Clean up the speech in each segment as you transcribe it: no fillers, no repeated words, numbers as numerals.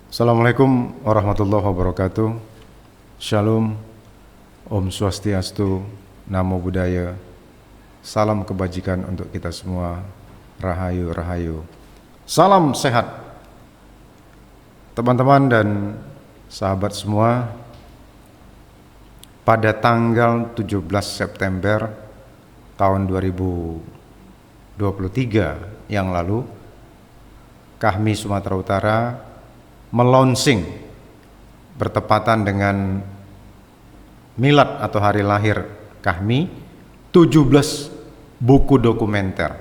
Assalamualaikum warahmatullahi wabarakatuh. Shalom, Om Swastiastu, Namo Buddhaya. Salam kebajikan untuk kita semua. Rahayu, Rahayu. Salam sehat. Teman-teman dan sahabat semua, pada tanggal 17 September tahun 2023 yang lalu, Kahmi Sumatera Utara melonsing bertepatan dengan milad atau hari lahir Kahmi 17 buku dokumenter.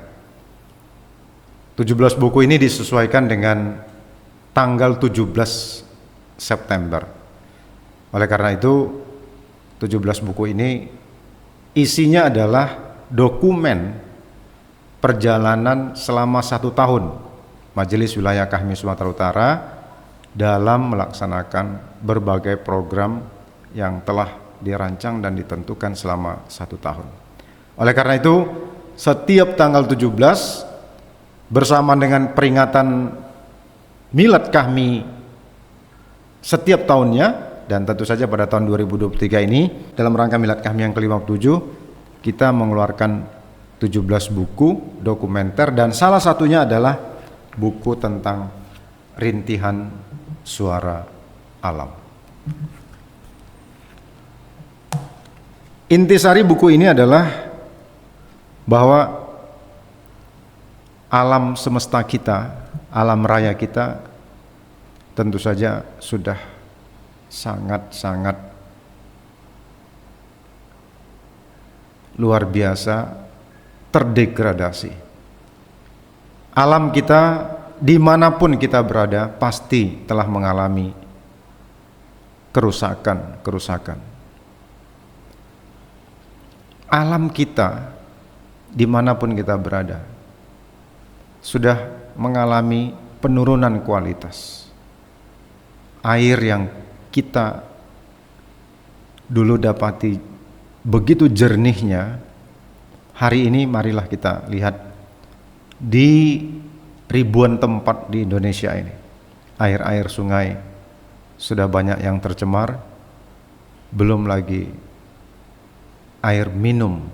17 buku ini disesuaikan dengan tanggal 17 September. Oleh karena itu 17 buku ini isinya adalah dokumen perjalanan selama 1 tahun Majelis Wilayah Kahmi Sumatera Utara dalam melaksanakan berbagai program yang telah dirancang dan ditentukan selama 1 tahun. Oleh karena itu, setiap tanggal 17 bersama dengan peringatan Milad Kahmi setiap tahunnya, dan tentu saja pada tahun 2023 ini dalam rangka Milad Kahmi yang ke-57 kita mengeluarkan 17 buku dokumenter, dan salah satunya adalah buku tentang rintihan suara alam. Intisari buku ini adalah bahwa alam semesta kita, alam raya kita tentu saja sudah sangat-sangat luar biasa terdegradasi. Alam kita dimanapun kita berada pasti telah mengalami kerusakan. Alam kita dimanapun kita berada sudah mengalami penurunan kualitas. Air yang kita dulu dapati begitu jernihnya, hari ini marilah kita lihat di ribuan tempat di Indonesia ini, air-air sungai sudah banyak yang tercemar, belum lagi air minum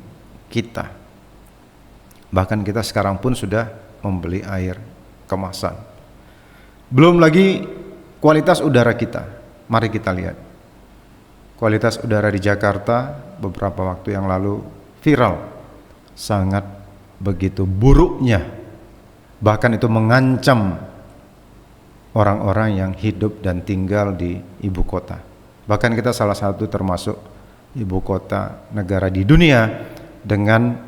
kita. Bahkan kita sekarang pun sudah membeli air kemasan. Belum lagi kualitas udara kita. Mari kita lihat. Kualitas udara di Jakarta beberapa waktu yang lalu viral, sangat begitu buruknya. Bahkan itu mengancam orang-orang yang hidup dan tinggal di ibu kota. Bahkan kita salah satu termasuk ibu kota negara di dunia dengan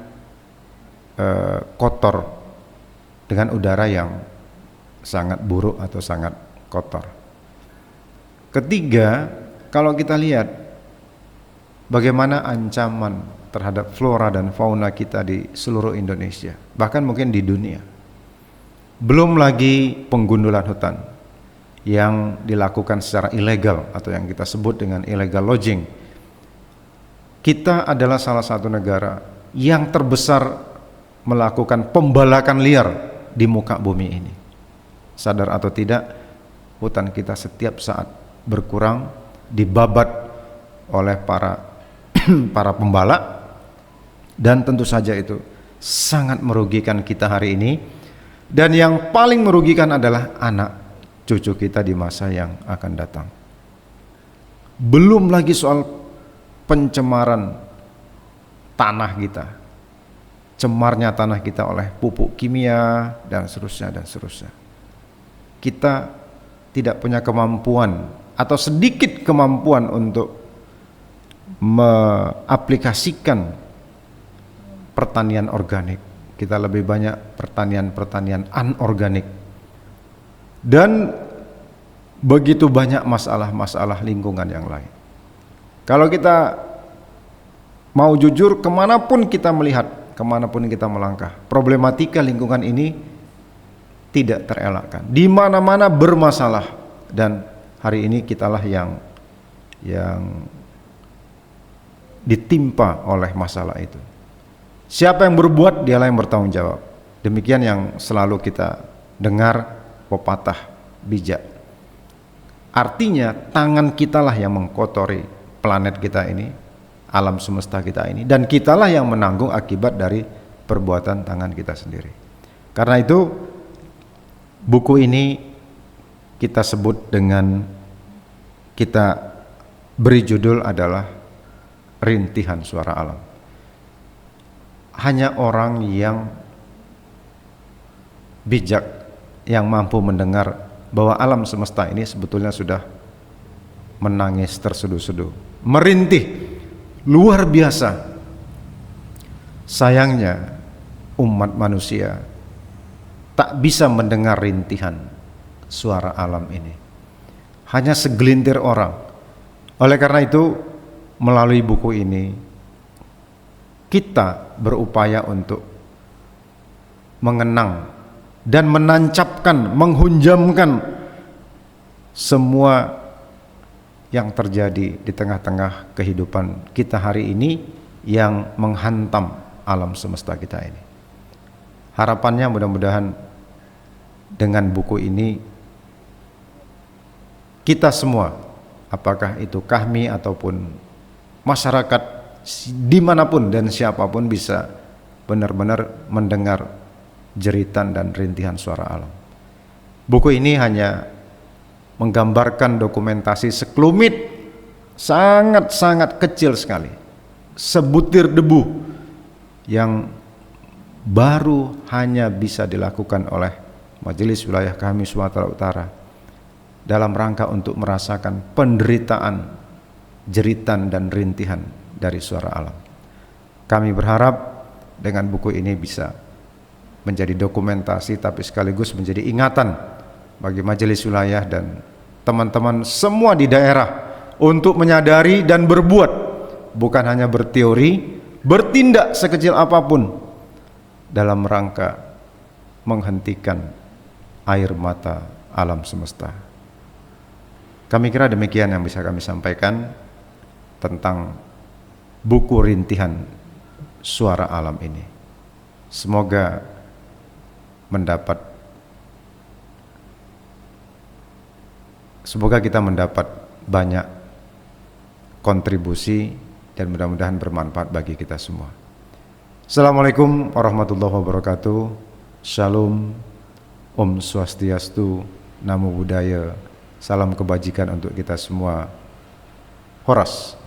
kotor, dengan udara yang sangat buruk atau sangat kotor. Ketiga, kalau kita lihat bagaimana ancaman terhadap flora dan fauna kita di seluruh Indonesia, bahkan mungkin di dunia. Belum lagi penggundulan hutan yang dilakukan secara ilegal atau yang kita sebut dengan illegal logging. Kita adalah salah satu negara yang terbesar melakukan pembalakan liar di muka bumi ini. Sadar atau tidak, hutan kita setiap saat berkurang, dibabat oleh para pembalak, dan tentu saja itu sangat merugikan kita hari ini. Dan yang paling merugikan adalah anak cucu kita di masa yang akan datang. Belum lagi soal pencemaran tanah kita, cemarnya tanah kita oleh pupuk kimia dan seterusnya. Kita tidak punya kemampuan atau sedikit kemampuan untuk mengaplikasikan pertanian organik. Kita lebih banyak pertanian anorganik, dan begitu banyak masalah-masalah lingkungan yang lain. Kalau kita mau jujur, kemanapun kita melihat, kemanapun kita melangkah, problematika lingkungan ini tidak terelakkan. Di mana-mana bermasalah, dan hari ini kitalah yang ditimpa oleh masalah itu. Siapa yang berbuat, dialah yang bertanggung jawab. Demikian yang selalu kita dengar pepatah bijak. Artinya tangan kitalah yang mengkotori planet kita ini, alam semesta kita ini, dan kitalah yang menanggung akibat dari perbuatan tangan kita sendiri. Karena itu buku ini kita sebut dengan, kita beri judul adalah Rintihan Suara Alam. Hanya orang yang bijak yang mampu mendengar bahwa alam semesta ini sebetulnya sudah menangis terseduh-seduh, merintih luar biasa. Sayangnya umat manusia tak bisa mendengar rintihan suara alam ini, hanya segelintir orang. Oleh karena itu, melalui buku ini kita berupaya untuk mengenang dan menancapkan, menghunjamkan semua yang terjadi di tengah-tengah kehidupan kita hari ini yang menghantam alam semesta kita ini. Harapannya mudah-mudahan dengan buku ini kita semua, apakah itu kami ataupun masyarakat dimanapun dan siapapun, bisa benar-benar mendengar jeritan dan rintihan suara alam. Buku ini hanya menggambarkan dokumentasi sekelumit, sangat-sangat kecil sekali, sebutir debu yang baru hanya bisa dilakukan oleh Majelis Wilayah kami Sumatera Utara dalam rangka untuk merasakan penderitaan, jeritan dan rintihan dari suara alam. Kami berharap dengan buku ini bisa menjadi dokumentasi, tapi sekaligus menjadi ingatan bagi majelis wilayah dan teman-teman semua di daerah untuk menyadari dan berbuat, bukan hanya berteori, bertindak sekecil apapun dalam rangka menghentikan air mata alam semesta. Kami kira demikian yang bisa kami sampaikan tentang buku rintihan suara alam ini. Semoga kita mendapat banyak kontribusi dan mudah-mudahan bermanfaat bagi kita semua. Assalamualaikum warahmatullahi wabarakatuh. Shalom, Om Swastiastu, Namo Buddhaya, salam kebajikan untuk kita semua. Horas.